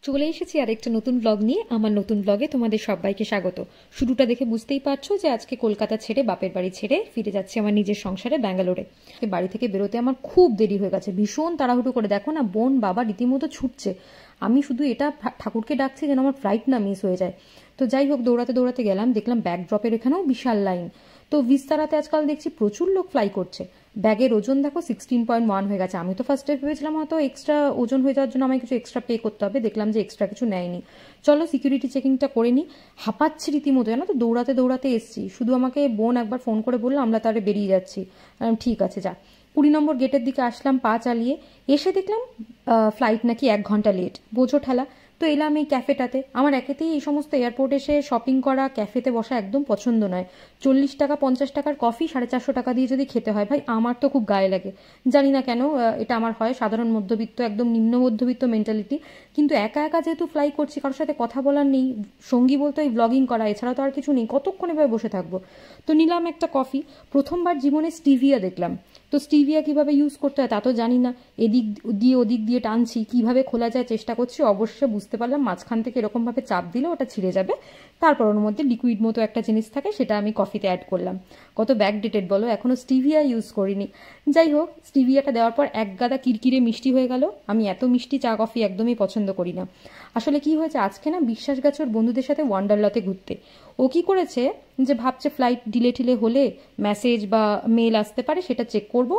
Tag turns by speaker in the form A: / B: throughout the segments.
A: চলে এসেছি আর একটা নতুন ব্লগ নিয়ে। আমার নতুন ব্লগে তোমাদের সবাইকে স্বাগত। শুরুটা দেখে বুঝতেই পারছো যে আজকে কলকাতা ছেড়ে, বাপের বাড়ি ছেড়ে ফিরে যাচ্ছি আমার নিজের সংসারে ব্যাঙ্গালোরে। বাড়ি থেকে বেরোতে আমার খুব দেরি হয়ে গেছে, ভীষণ তাড়াহুড়ো করে। দেখো না, বোন বাবা রীতিমতো ছুটছে, আমি শুধু এটা ঠাকুরকে ডাকছি যেন আমার ফ্লাইট না মিস হয়ে যায়। তো যাই হোক, দৌড়াতে দৌড়াতে গেলাম, দেখলাম ব্যাগ ড্রপের এখানেও বিশাল লাইন। তো ভিস্তারাতে আজকাল দেখছি প্রচুর লোক ফ্লাই করছে। ব্যাগের ওজন দেখো 16.1 হয়ে গেছে। আমি তো ফার্স্টে ভেবেছিলাম হয়তো এক্সট্রা ওজন হয়ে যাওয়ার জন্য আমাকে কিছু এক্সট্রা পে করতে হবে, দেখলাম যে এক্সট্রা কিছু নেয়নি। চলো সিকিউরিটি চেকিংটা করে নিই। হাঁপাচ্ছি রীতিমতো, জানো তো, দৌড়াতে দৌড়াতে এসছি। শুধু আমাকে বোন একবার ফোন করে বললো আমরা তাহলে বেরিয়ে যাচ্ছি। ঠিক আছে যা। 20 নম্বর গেটের দিকে আসলাম পা চালিয়ে, এসে দেখলাম ফ্লাইট নাকি 1 ঘন্টা লেট। বোঝো ঠেলা। তো এলাম এই ক্যাফেটাতে। আমার একেতেই এই সমস্ত এয়ারপোর্ট এসে শপিং করা, ক্যাফেতে বসা একদম পছন্দ নয়। 40 টাকা 50 টাকার কফি 450 টাকা দিয়ে যদি খেতে হয়, ভাই আমার তো খুব গায়ে লাগে। জানি না কেন এটা আমার হয়, সাধারণ মধ্যবিত্ত, একদম নিম্ন মধ্যবিত্ত মেন্টালিটি। কিন্তু একা একা যেহেতু ফ্লাই করছি, কারোর সাথে কথা বলার নেই, সঙ্গী বলতে ওই ব্লগিং করা, এছাড়া তো আর কিছু নেই, কতক্ষণ এভাবে বসে থাকবো। তো নিলাম একটা কফি। প্রথমবার জীবনে স্টিভিয়া দেখলাম। তো স্টিভিয়া কিভাবে ইউজ করতে হয় তা তো জানি না, এদিক দিয়ে ওদিক দিয়ে টানছি, কিভাবে খোলা যায় চেষ্টা করছি। অবশ্যই বুঝতে পারলাম মাঝখান থেকে এরকমভাবে চাপ দিলে ওটা ছিঁড়ে যাবে। তারপর ওর মধ্যে লিকুইড মতো একটা জিনিস থাকে, সেটা আমি কফিতে অ্যাড করলাম। কত ব্যাক ডেটেড বলো, এখনো স্টিভিয়া ইউজ করিনি। যাই হোক, স্টিভিয়াটা দেওয়ার পর এক গাদা কিরকিরে মিষ্টি হয়ে গেল। আমি এত মিষ্টি চা কফি একদমই পছন্দ করি না। আসলে কি হয়েছে, আজকে না বিশ্বাস গেছে ওর বন্ধুদের সাথে ওয়ান্ডারলতে ঘুরতে। ও কি করেছে, যে ভাবছে ফ্লাইট ডিলে টিলে হলে মেসেজ বা মেল আসতে পারে, সেটা চেক করব।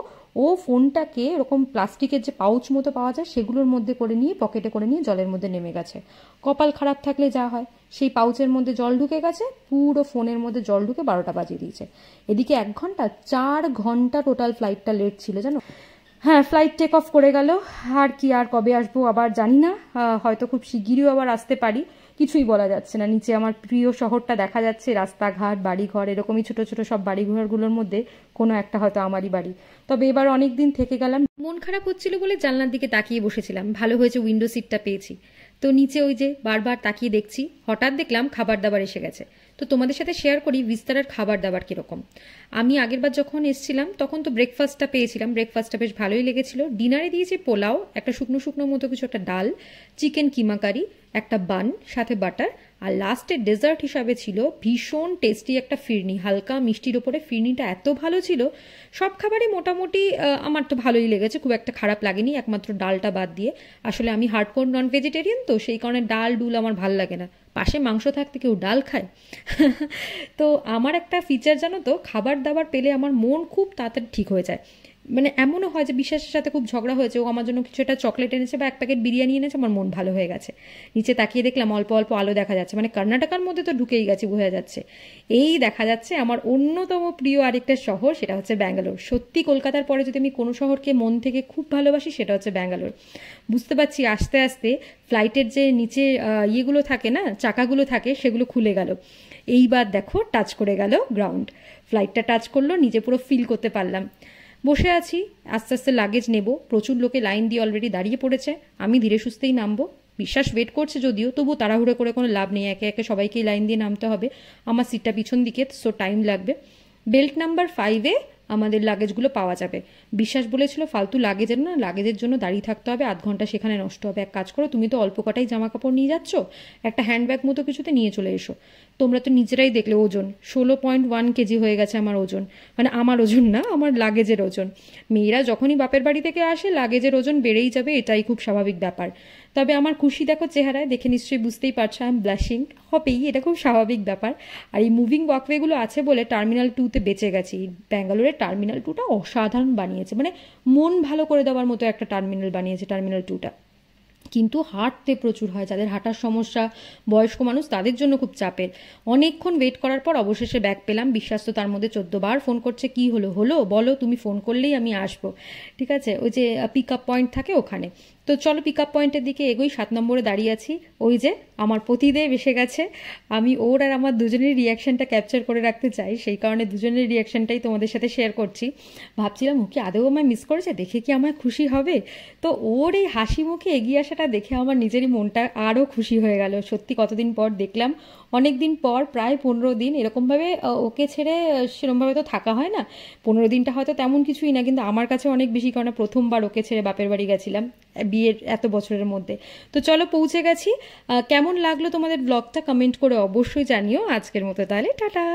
A: ও ফোনটাকে এরকম প্লাস্টিকের যে পাউচ মতো পাওয়া যায় সেগুলোর মধ্যে করে নিয়ে, পকেটে করে নিয়ে জলের মধ্যে নেমে গেছে। কপাল খারাপ থাকলে যা হয়, সেই পাউচের মধ্যে জল ঢুকে গেছে, পুরো ফোনের মধ্যে জল ঢুকে 12টা বাজিয়ে দিয়েছে। এদিকে 1 ঘন্টা, 4 ঘন্টা টোটাল ফ্লাইটটা লেট ছিল জানো। হ্যাঁ, ফ্লাইট টেক অফ করে গেল। আর কি, আর কবে আসবো আবার জানি না, হয়তো খুব শিগগিরই আবার আসতে পারি, কিছুই বলা যাচ্ছে না। নিচে আমার প্রিয় শহরটা দেখা যাচ্ছে, রাস্তাঘাট বাড়িঘর, এরকমই ছোট ছোট সব বাড়িঘরগুলোর মধ্যে কোনো একটা হয়তো আমারই বাড়ি। তবে এবার অনেক দিন থেকে গেলাম, মন খারাপ হচ্ছিল বলে জানলার দিকে তাকিয়ে বসেছিলাম। ভালো হয়েছে উইন্ডো সিটটা পেয়েছি। তো নিচে ওই যে বারবার তাকিয়ে দেখছি, হঠাৎ দেখলাম খাবার দাবার এসে গেছে। তো তোমাদের সাথে শেয়ার করি বিস্তারের খাবার দাবার কিরকম। আমি আগেরবার যখন এসেছিলাম তখন তো ব্রেকফাস্টটা পেয়েছিলাম, ব্রেকফাস্টটা বেশ ভালোই লেগেছিল। ডিনারে দিয়েছি পোলাও, একটা শুকনো শুকনো মতো কিছু একটা ডাল, চিকেন কিমা কারি, একটা বান, সাথে বাটার, আর লাস্টে ডেজার্ট হিসাবে ছিল ভীষণ টেস্টি একটা ফিরনি, হালকা মিষ্টির ওপরে ফিরনিটা এত ভালো ছিল। সব খাবারই মোটামুটি আমার তো ভালোই লেগেছে, খুব একটা খারাপ লাগেনি, একমাত্র ডালটা বাদ দিয়ে। আসলে আমি হার্ডকোর নন ভেজিটেরিয়ান, তো সেই কারণে ডাল ডুল আমার ভাল লাগে না। পাশে মাংস থাকতে কেউ ডাল খায়? তো আমার একটা ফিচার জানো তো, খাবার দাবার পেলে আমার মন খুব তাড়াতাড়ি ঠিক হয়ে যায়। মানে এমনও হয় যে বিশ্বাসের সাথে খুব ঝগড়া হয়েছে, ও আমার জন্য কিছু একটা চকলেট এনেছে বা 1 প্যাকেট বিরিয়ানি এনেছে, আমার মন ভালো হয়ে গেছে। নিচে তাকিয়ে দেখলাম অল্প অল্প আলো দেখা যাচ্ছে, মানে কর্ণাটকার মধ্যে তো ঢুকেই গেছে বোঝা যাচ্ছে। এই দেখা যাচ্ছে আমার অন্যতম প্রিয় আরেকটা শহর, সেটা হচ্ছে ব্যাঙ্গালোর। সত্যি কলকাতার পরে যদি আমি কোনো শহরকে মন থেকে খুব ভালোবাসি, সেটা হচ্ছে ব্যাঙ্গালোর। বুঝতে পারছি আস্তে আস্তে ফ্লাইটের যে নিচে ইয়েগুলো থাকে না, চাকাগুলো থাকে, সেগুলো খুলে গেল। এইবার দেখো টাচ করে গেল গ্রাউন্ড, ফ্লাইটটা টাচ করলো, নিজে পুরো ফিল করতে পারলাম। বসে আছি, আস্তে আস্তে লাগেজ নেব। প্রচুর লোকে লাইন দিয়ে অলরেডি দাঁড়িয়ে পড়েছে, আমি ধীরে সুস্থেই নামবো। বিশ্বাস ওয়েট করছে যদিও, তবু তাড়াহুড়ো করে কোনো লাভ নেই, একে একে সবাইকেই লাইন দিয়ে নামতে হবে। আমার সিটটা পিছন দিকে, সো টাইম লাগবে। বেল্ট নাম্বার 5-এ আমাদের লাগেজগুলো পাওয়া যাবে। বিশ্বাস বলেছিল ফালতু লাগেজের না, লাগেজের জন্য দাঁড়িয়ে থাকতে হবে, 1/2 ঘন্টা সেখানে নষ্ট হবে। এক কাজ করো, তুমি তো অল্প কটাই জামা কাপড় নিয়ে যাচ্ছ, একটা হ্যান্ডব্যাগ মতো কিছুতে নিয়ে চলে এসো। তোমরা তো নিজেরাই দেখলে ওজন 16.1 কেজি হয়ে গেছে আমার ওজন, মানে আমার ওজন না, আমার লাগেজের ওজন। মেয়েরা যখনই বাপের বাড়ি থেকে আসে লাগেজের ওজন বেড়েই যাবে, এটাই খুব স্বাভাবিক ব্যাপার। তবে আমার খুশি দেখো চেহারায়, দেখে নিশ্চয়ই বুঝতেই পারছো আই এম ব্লাশিং, হবেই, এটা খুব স্বাভাবিক ব্যাপার। আর এই মুভিং ওয়াকওয়েগুলো আছে বলে টার্মিনাল 2-তে বেঁচে গেছি। ব্যাঙ্গালোরের টার্মিনাল 2টা অসাধারণ বানিয়েছে, মানে মন ভালো করে দেওয়ার মতো একটা টার্মিনাল বানিয়েছে টার্মিনাল 2টা। কিন্তু হাঁটতে প্রচুর হয়, যাদের হাঁটার সমস্যা, বয়স্ক মানুষ, তাদের জন্য খুব চাপের। অনেকক্ষণ ওয়েট করার পর অবশেষে ব্যাগ পেলাম। বিশ্বাস তো তার মধ্যে 14 বার ফোন করছে, কি হলো হলো বলো, তুমি ফোন করলেই আমি আসবো। ঠিক আছে, ওই যে পিক আপ পয়েন্ট থাকে ওখানে। তো চলো পিক আপ পয়েন্টের দিকে এগোই। 7 নম্বরে দাঁড়িয়ে আছি। ওই যে আমার পতিদেব এসে গেছে। আমি ওর আর আমার দুজনের রিয়াকশনটা ক্যাপচার করে রাখতে চাই, সেই কারণে দুজনের রিয়াকশনটাই তোমাদের সাথে শেয়ার করছি। ভাবছিলাম ও কি আদৌ আমায় মিস করেছে, দেখে কি আমায় খুশি হবে। তো ওর এই হাসি মুখে এগিয়ে আসাটা ব্লগটা দেখে আমার নিজেরই মনটা আরও খুশি হয়ে গেল। সত্যি কতদিন পর দেখলাম, অনেক দিন পর, প্রায় 15 দিন এরকমভাবে ওকে ছেড়ে সেরকমভাবে তো থাকা হয় না। 15 দিনটা হয়তো তেমন কিছুই না, কিন্তু আমার কাছে অনেক বেশি, কারণ প্রথমবার ওকে ছেড়ে বাপের বাড়ি গেছিলাম বিয়ের এত বছরের মধ্যে। তো চলো পৌঁছে গেছি। কেমন লাগলো তোমাদের ব্লগটা কমেন্ট করে অবশ্যই জানিও। আজকের মতো তাহলে টাটা।